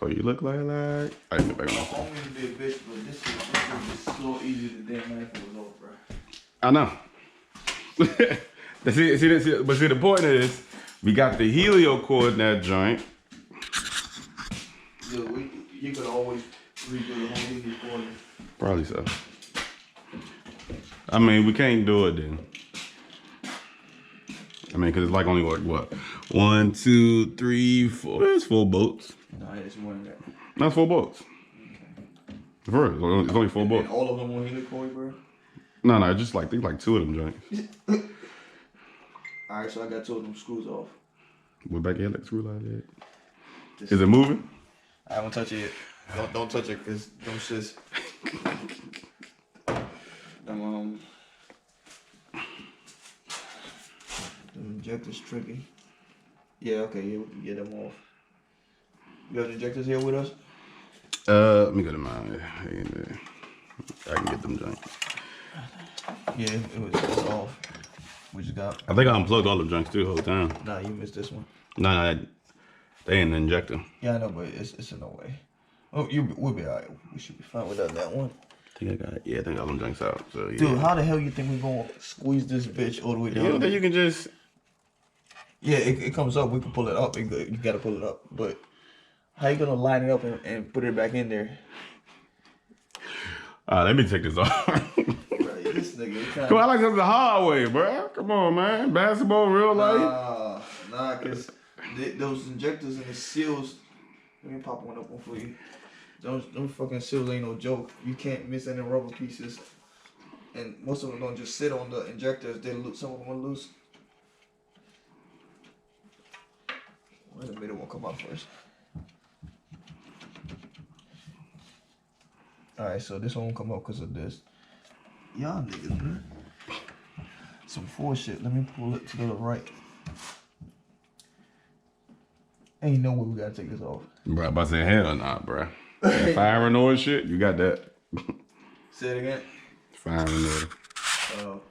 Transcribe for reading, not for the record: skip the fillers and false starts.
Oh, you look like I didn't get back on I don't mean to be a bitch, but this is so easy to damn manifold off, bro. I know. see, the point is, we got the helio cord in that joint. Yeah, you could always redo the whole helio cord. Probably so. I mean, we can't do it then. I mean, because it's like only like what? 1, 2, 3, 4. There's 4 bolts. No, it's more than that. That's 4 bolts. Okay. For real, it's only 4 bolts. And all of them on helio cord, bro? No, just like, think like 2 of them joints. Alright, so I got 2 of them screws off. We're back here, like screw like that. Is it moving? I won't touch it. Don't touch it, cause them shits. The injector's tricky. Yeah, okay, yeah, we can get them off. You got the injectors here with us? Let me go to mine. I can get them joints. Yeah, it's off. We just got. I think I unplugged all the joints too the whole time. Nah, you missed this one. No, they ain't an injector. Yeah, I know, but it's in no way. Oh, we'll be alright. We should be fine without that one. I think I got all them joints out. So yeah. Dude, how the hell you think we gonna squeeze this bitch all the way down? You don't think you can just? Yeah, it comes up. We can pull it up. You gotta pull it up. But how you gonna line it up and put it back in there? Let me take this off. Bro, this nigga. Come on, I like this the hard way, bro. Come on, man. Basketball, real life. Nah, cause those injectors and the seals. Let me pop one up for you. Those fucking seals ain't no joke. You can't miss any rubber pieces. And most of them don't just sit on the injectors. Some of them are loose. Where the middle one come out first? Alright, so this one won't come out because of this. Y'all niggas, man. Some force shit. Let me pull it to the right. Ain't no way we gotta take this off. Bro, I'm about to say hell nah, bro. That fire and oil shit, you got that. Say it again. Fire and oil.